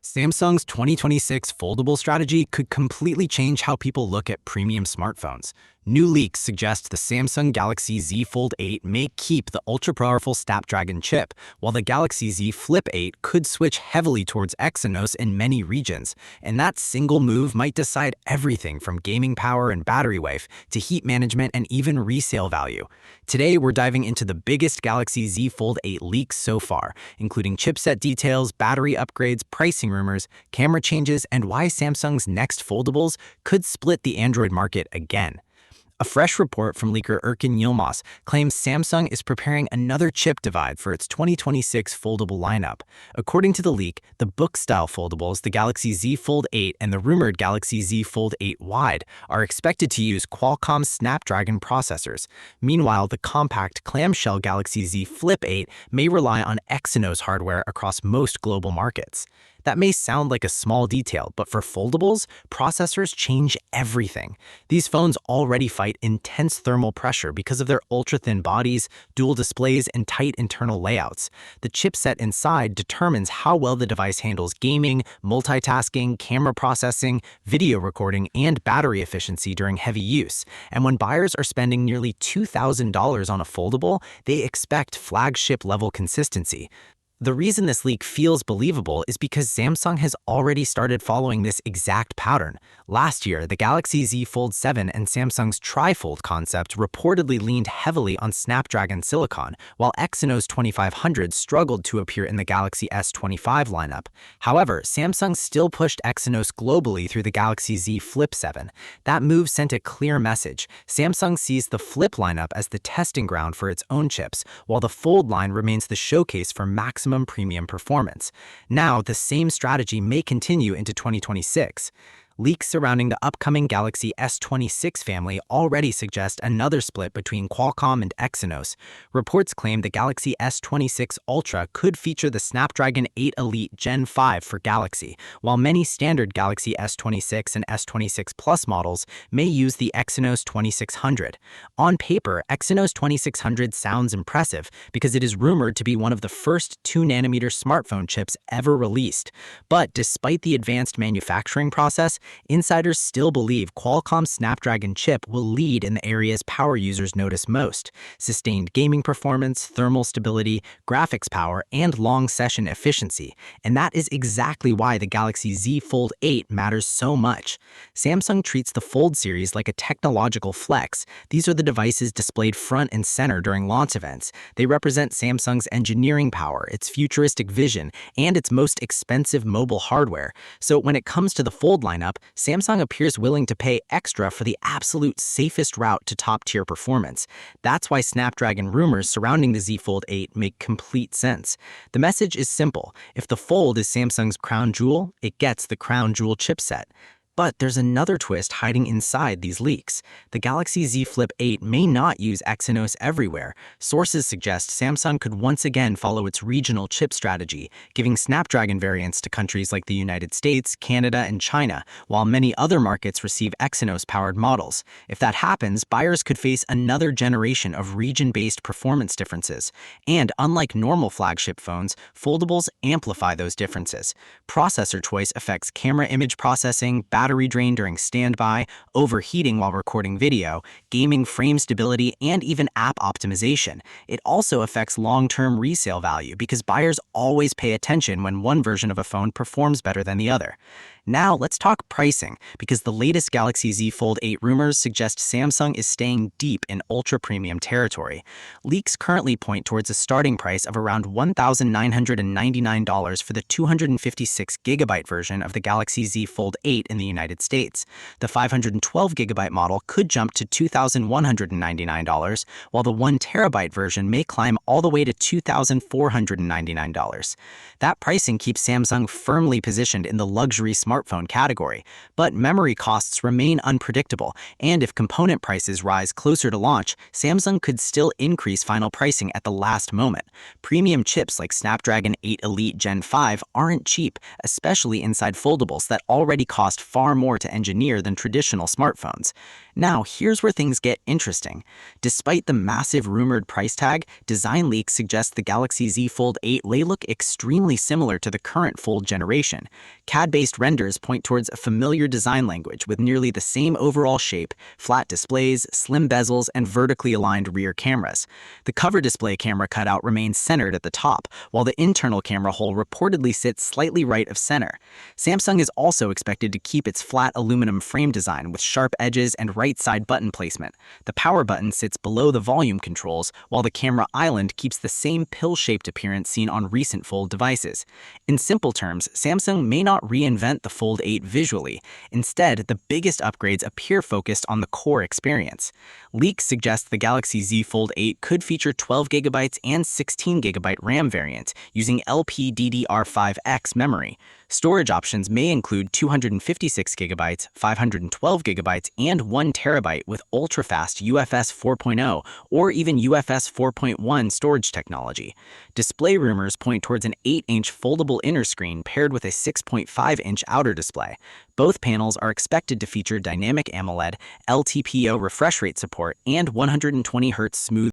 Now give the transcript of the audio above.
Samsung's 2026 foldable strategy could completely change how people look at premium smartphones. New leaks suggest the Samsung Galaxy Z Fold 8 may keep the ultra-powerful Snapdragon chip, while the Galaxy Z Flip 8 could switch heavily towards Exynos in many regions. And that single move might decide everything from gaming power and battery life to heat management and even resale value. Today, we're diving into the biggest Galaxy Z Fold 8 leaks so far, including chipset details, battery upgrades, pricing rumors, camera changes, and why Samsung's next foldables could split the Android market again. A fresh report from leaker Erkin Yilmaz claims Samsung is preparing another chip divide for its 2026 foldable lineup. According to the leak, the book-style foldables, the Galaxy Z Fold 8 and the rumored Galaxy Z Fold 8 Wide, are expected to use Qualcomm's Snapdragon processors. Meanwhile, the compact clamshell Galaxy Z Flip 8 may rely on Exynos hardware across most global markets. That may sound like a small detail, but for foldables, processors change everything. These phones already fight intense thermal pressure because of their ultra-thin bodies, dual displays, and tight internal layouts. The chipset inside determines how well the device handles gaming, multitasking, camera processing, video recording, and battery efficiency during heavy use. And when buyers are spending nearly $2,000 on a foldable, they expect flagship-level consistency. The reason this leak feels believable is because Samsung has already started following this exact pattern. Last year, the Galaxy Z Fold 7 and Samsung's Trifold concept reportedly leaned heavily on Snapdragon silicon, while Exynos 2500 struggled to appear in the Galaxy S25 lineup. However, Samsung still pushed Exynos globally through the Galaxy Z Flip 7. That move sent a clear message. Samsung sees the Flip lineup as the testing ground for its own chips, while the Fold line remains the showcase for maximum premium performance. Now, the same strategy may continue into 2026. Leaks surrounding the upcoming Galaxy S26 family already suggest another split between Qualcomm and Exynos. Reports claim the Galaxy S26 Ultra could feature the Snapdragon 8 Elite Gen 5 for Galaxy, while many standard Galaxy S26 and S26 Plus models may use the Exynos 2600. On paper, Exynos 2600 sounds impressive because it is rumored to be one of the first 2nm smartphone chips ever released. But despite the advanced manufacturing process, insiders still believe Qualcomm's Snapdragon chip will lead in the areas power users notice most: sustained gaming performance, thermal stability, graphics power, and long session efficiency. And that is exactly why the Galaxy Z Fold 8 matters so much. Samsung treats the Fold series like a technological flex. These are the devices displayed front and center during launch events. They represent Samsung's engineering power, its futuristic vision, and its most expensive mobile hardware. So when it comes to the Fold lineup, Samsung appears willing to pay extra for the absolute safest route to top-tier performance. That's why Snapdragon rumors surrounding the Z Fold 8 make complete sense. The message is simple: if the Fold is Samsung's crown jewel, it gets the crown jewel chipset. But there's another twist hiding inside these leaks. The Galaxy Z Flip 8 may not use Exynos everywhere. Sources suggest Samsung could once again follow its regional chip strategy, giving Snapdragon variants to countries like the United States, Canada, and China, while many other markets receive Exynos-powered models. If that happens, buyers could face another generation of region-based performance differences. And unlike normal flagship phones, foldables amplify those differences. Processor choice affects camera image processing, battery drain during standby, overheating while recording video, gaming frame stability, and even app optimization. It also affects long-term resale value because buyers always pay attention when one version of a phone performs better than the other. Now let's talk pricing, because the latest Galaxy Z Fold 8 rumors suggest Samsung is staying deep in ultra-premium territory. Leaks currently point towards a starting price of around $1,999 for the 256GB version of the Galaxy Z Fold 8 in the United States. The 512GB model could jump to $2,199, while the 1TB version may climb all the way to $2,499. That pricing keeps Samsung firmly positioned in the luxury smartphone category, but memory costs remain unpredictable, and if component prices rise closer to launch, Samsung could still increase final pricing at the last moment. Premium chips like Snapdragon 8 Elite Gen 5 aren't cheap, especially inside foldables that already cost far more to engineer than traditional smartphones. Now, here's where things get interesting. Despite the massive rumored price tag, design leaks suggest the Galaxy Z Fold 8 may look extremely similar to the current Fold generation. CAD-based renders point towards a familiar design language with nearly the same overall shape, flat displays, slim bezels, and vertically aligned rear cameras. The cover display camera cutout remains centered at the top, while the internal camera hole reportedly sits slightly right of center. Samsung is also expected to keep its flat aluminum frame design with sharp edges and right side button placement. The power button sits below the volume controls, while the camera island keeps the same pill-shaped appearance seen on recent Fold devices. In simple terms, Samsung may not reinvent the Fold 8 visually. Instead, the biggest upgrades appear focused on the core experience. Leaks suggest the Galaxy Z Fold 8 could feature 12GB and 16GB RAM variants using LPDDR5X memory. Storage options may include 256GB, 512GB, and 1TB with ultra-fast UFS 4.0 or even UFS 4.1 storage technology. Display rumors point towards an 8-inch foldable inner screen paired with a 6.5-inch outer display. Both panels are expected to feature dynamic AMOLED, LTPO refresh rate support, and 120Hz smooth